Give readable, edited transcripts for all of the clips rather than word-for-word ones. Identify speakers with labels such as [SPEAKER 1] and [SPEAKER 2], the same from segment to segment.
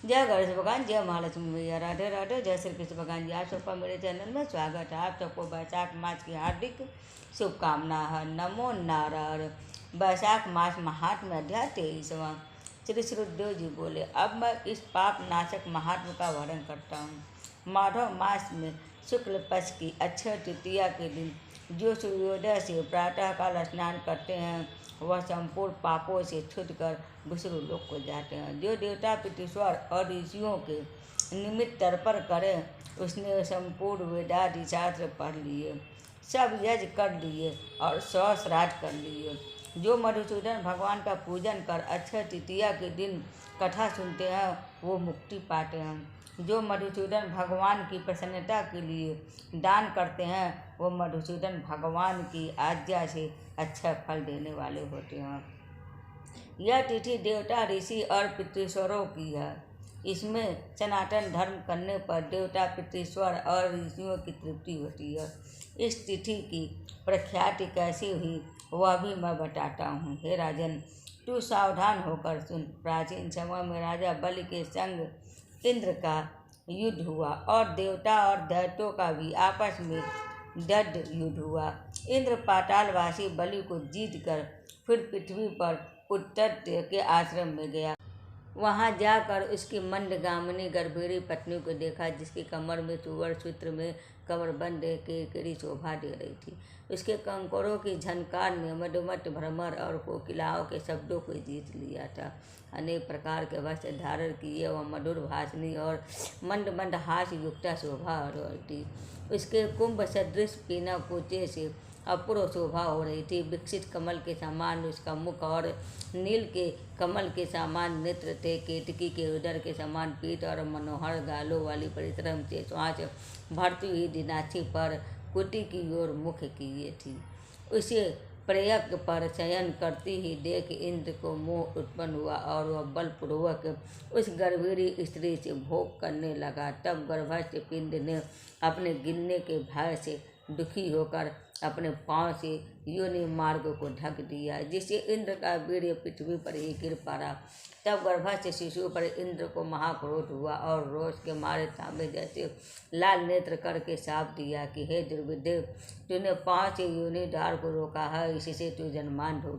[SPEAKER 1] जय गणेश भगवान, जय महालक्ष्मी मैया, राधे राधे, जय श्री कृष्ण भगवान जी। आप सबका मेरे चैनल में स्वागत है। आप सबको वैशाख मास की हार्दिक शुभकामना है। नमो नारायण। वैशाख मास महात्म्य अध्याय 23वां। श्री सुखदेव जी बोले, अब मैं इस पाप नाशक महात्म्य का वर्णन करता हूँ। माधव मास में शुक्ल पक्ष की अक्षय तृतीया के दिन जो सूर्योदय से प्रातःकाल स्नान करते हैं वह संपूर्ण पापों से छूट कर विष्णु लोक को जाते हैं। जो देवता पितृस्वर और ऋषियों के निमित्त तर्पण करें उसने संपूर्ण वेदादि शास्त्र पढ़ लिए, सब यज्ञ कर लिए और 100 श्राद्ध कर लिए। जो मधुसूदन भगवान का पूजन कर अक्षय तृतीया के दिन कथा सुनते हैं वो मुक्ति पाते हैं। जो मधुसूदन भगवान की प्रसन्नता के लिए दान करते हैं वो मधुसूदन भगवान की आज्ञा से अच्छा फल देने वाले होते हैं। यह तिथि देवता ऋषि और पितृश्वरों की है। इसमें सनातन धर्म करने पर देवता पितृश्वर और ऋषियों की तृप्ति होती है। इस तिथि की प्रख्याति कैसी हुई वह भी मैं बताता हूँ। हे राजन, तू सावधान होकर सुन। प्राचीन समय में राजा बलि के संग इंद्र का युद्ध हुआ और देवता और दैत्यों का भी आपस में दृढ़ युद्ध हुआ। इंद्र पातालवासी बलि को जीत कर फिर पृथ्वी पर उत्तर के आश्रम में गया। वहां जाकर उसकी मंदगामिनी गर्भीणी पत्नी को देखा, जिसकी कमर में सुवर्ण सूत्र में कमरबंद केकड़ी शोभा दे रही थी। उसके कंकड़ों की झनकार ने मधुमत भ्रमर और कोकिलाओं के शब्दों को जीत लिया था। अनेक प्रकार के वस्त्र धारण किए वह मधुर भाषणी और मंद मंद हास्य युक्ता शोभा रही थी। उसके कुंभ सदृश पीना पोते से अपूर्व शोभा हो रही थी। विकसित कमल के समान उसका मुख और नील के कमल के समान नेत्र थे। केतकी के उदर के समान पीठ और मनोहर गालों वाली परिश्रम से श्वास भरती हुई दिनाची पर कुटी की ओर मुख किए थी। उसे प्रयक पर शयन करती ही देख इंद्र को मोह उत्पन्न हुआ और वह बलपूर्वक उस गर्भीणी स्त्री से भोग करने लगा। तब गर्भस्थ पिंड ने अपने गिरने के भय से दुखी होकर अपने पांव से योनि मार्ग को ढक दिया, जिससे इंद्र का वीर्य पृथ्वी पर ही गिर पड़ा। तब गर्भस्थ शिशु पर इंद्र को महाक्रोध हुआ और रोष के मारे तांबे जैसे लाल नेत्र करके शाप दिया कि हे दुर्विदेव, तूने पांव से योनि द्वार को रोका है, इससे तू जन्मांध हो।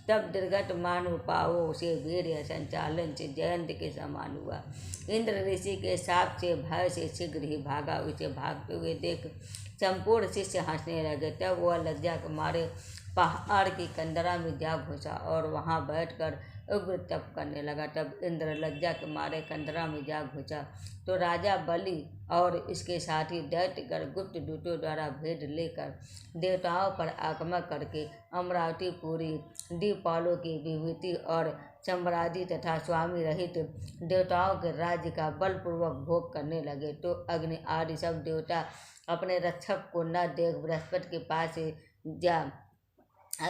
[SPEAKER 1] तब दुर्गत मानव पावों से वीर्य संचालन से जयंत के समान हुआ। इंद्र ऋषि के शाप से भय से शीघ्र ही भागा। उसे भागते हुए देख संपूर्ण शिष्य हंसने लगे। तब वह लज्जा के मारे पहाड़ की कंदरा में जा घुसा और वहां बैठकर उग्र तप करने लगा। तब इंद्र लज्जा के मारे कंदरा में जा घुसा तो राजा बलि और इसके साथी दैत्यगण गुप्त दूतों द्वारा भेद लेकर देवताओं पर आक्रमण करके अमरावती पुरी दीपालों की विभूति और सम्राज्ञी तथा स्वामी रहित देवताओं के राज्य का बलपूर्वक भोग करने लगे। तो अग्नि आदि सब देवता अपने रक्षक को न देख बृहस्पति के पास जा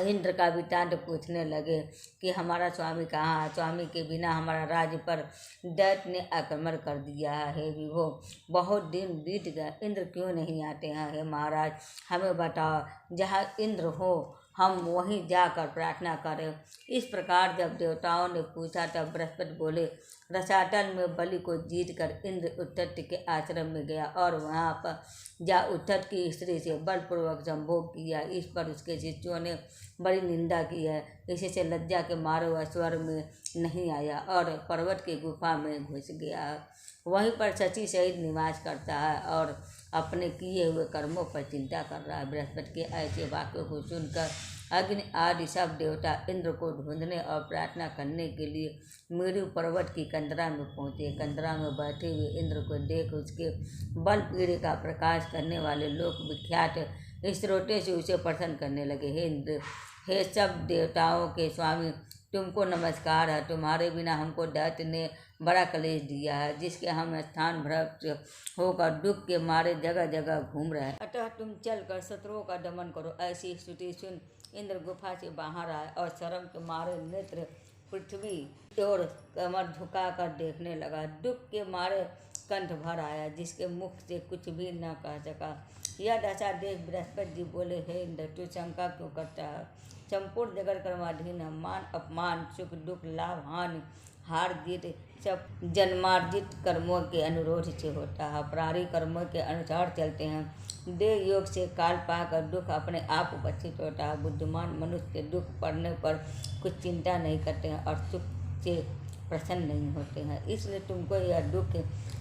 [SPEAKER 1] इंद्र का वृत्तांत पूछने लगे कि हमारा स्वामी कहाँ है। स्वामी के बिना हमारा राज्य पर दैत्य ने आक्रमण कर दिया है। हे विभो, बहुत दिन बीत गए, इंद्र क्यों नहीं आते हैं। हे महाराज, हमें बताओ, जहाँ इंद्र हो हम वहीं जाकर प्रार्थना करें। इस प्रकार जब देवताओं ने पूछा तब बृहस्पति बोले, रसातल में बलि को जीत कर इंद्र उद्धत के आश्रम में गया और वहाँ पर जा उद्धत की स्त्री से बलपूर्वक संभोग किया। इस पर उसके शिष्यों ने बड़ी निंदा की है। इससे लज्जा के मारे वह स्वर में नहीं आया और पर्वत की गुफा में घुस गया। वहीं पर शची सहित निवास करता है और अपने किए हुए कर्मों पर चिंता कर रहा है। बृहस्पति के ऐसे वाक्यों को सुनकर अग्नि आदि सब देवता इंद्र को ढूंढने और प्रार्थना करने के लिए मेरु पर्वत की कंदरा में पहुँचे। कंदरा में बैठे हुए इंद्र को देख उसके बल पीढ़े का प्रकाश करने वाले लोक विख्यात स्रोते से उसे प्रसन्न करने लगे। हे इंद्र, हे सब देवताओं के स्वामी, तुमको नमस्कार है। तुम्हारे बिना हमको दैत्य ने बड़ा क्लेश दिया है, जिसके हम स्थान भ्रष्ट होकर दुख के मारे जगह जगह घूम रहे हैं। अतः तुम चलकर शत्रुओं का दमन करो। ऐसी स्तुति सुन इंद्र गुफा से बाहर आए और शर्म के मारे नेत्र पृथ्वी और कमर झुकाकर देखने लगा। दुख के मारे कंठ भर आया, जिसके मुख से कुछ भी न कह सका। यह दशा देख बृहस्पति जी बोले, हे इंद्र, तू शंका क्यों करता है। संपूर्ण जगत कर्माधीन है। मान अपमान, सुख दुख, लाभ हानि, हार जीत सब जन्मार्जित कर्मों के अनुरोध से होता है। प्रारी कर्मों के अनुसार चलते हैं। देह योग से काल पाकर दुख अपने आप उपस्थित होता है। बुद्धिमान मनुष्य दुख पड़ने पर कुछ चिंता नहीं करते हैं और सुख से प्रसन्न नहीं होते हैं। इसलिए तुमको यह दुख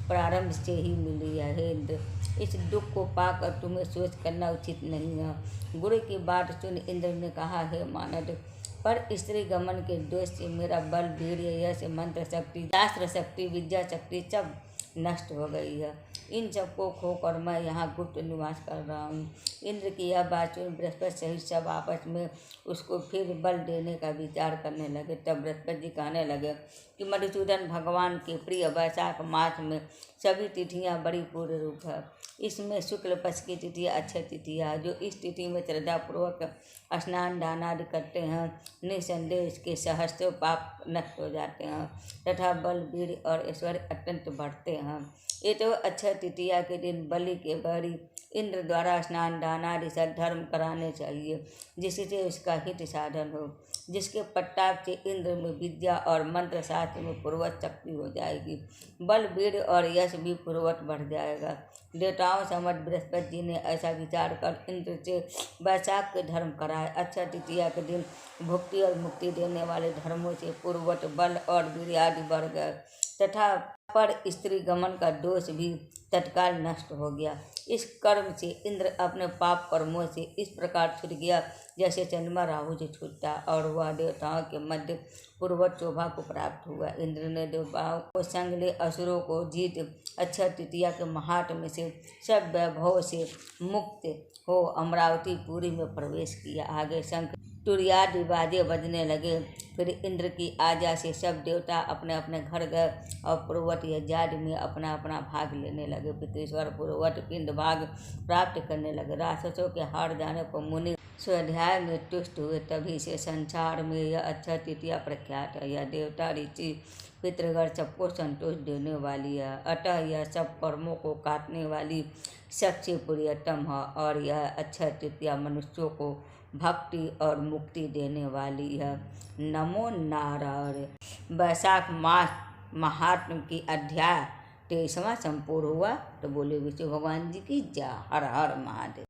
[SPEAKER 1] प्रारंभ से ही मिली है। हे इंद्र, इस दुख को पाकर तुम्हें सोच करना उचित नहीं है। गुरु की बात सुन इंद्र ने कहा, हे मानद, पर स्त्री गमन के दोष से मेरा बल, वीर्य, यश, मंत्र शक्ति, शास्त्र शक्ति, विद्या शक्ति सब नष्ट हो गई है। इन सबको खोकर मैं यहाँ गुप्त निवास कर रहा हूँ। इंद्र की यह बात सुन बृहस्पति सहित सब आपस में उसको फिर बल देने का विचार करने लगे। तब बृहस्पति जी कहने लगे कि मधुसूदन, भगवान के प्रिय वैशाख मास में सभी तिथियाँ बड़ी पूर्ण रूप है। इसमें शुक्ल पक्ष की तिथि अक्षय तिथि है। जो इस तिथि में श्रद्धापूर्वक स्नान दान आदि करते हैं, निसंदेह इसके सहस्त्रों पाप नष्ट हो जाते हैं तथा बल, वीर और ऐश्वर्य अत्यंत बढ़ते हैं। ये तो अक्षय तृतीया के दिन बलि के बड़ी इंद्र द्वारा स्नान दान आदि धर्म कराने चाहिए, जिससे उसका हित साधन हो। जिसके पट्टाप से इंद्र में विद्या और मंत्र शास्त्र में पूर्वत शक्ति हो जाएगी। बल, वीर और यश भी पूर्वत बढ़ जाएगा। देवताओं समझ बृहस्पति जी ने ऐसा विचार कर इंद्र से वैशाख के धर्म कराए। अक्षय तृतीया के दिन भुक्ति और मुक्ति देने वाले धर्मों से पूर्वत बल और वीर आदि बढ़ गए तथा पर स्त्री गमन का दोष भी तत्काल नष्ट हो गया। इस कर्म से इंद्र अपने पाप कर्मों से इस प्रकार छूट गया जैसे चंद्रमा राहु से छूटता, और वह देवताओं के मध्य पूर्वत शोभा को प्राप्त हुआ। इंद्र ने देवताओं को संग ले असुरों को जीत अक्षय तृतीया के महात्म्य से सब वैभव से मुक्त हो अमरावतीपुरी में प्रवेश किया। आगे शंख तुरैयादि बाजे बजने लगे। फिर इंद्र की आज्ञा से सब देवता अपने अपने घर गए और पूर्वत यज्ञ में अपना अपना भाग लेने लगे। पितृश्वर पूर्वत पिंड भाग प्राप्त करने लगे। राक्षसों के हार जाने पर मुनि स्वाध्याय में तुष्ट हुए। तभी से संसार में यह अक्षय तृतीया प्रख्यात है। यह देवता, ऋषि, पितृगण सबको संतोष देने वाली है। अतः यह सब कर्मों को काटने वाली सबसे प्रियतम है, और यह अक्षय तृतीया मनुष्यों को भक्ति और मुक्ति देने वाली है। नमो नारायण। वैशाख मास महात्म की अध्याय 23वां संपूर्ण हुआ। तो बोले विष्णु भगवान जी की जय। हर हर महादेव।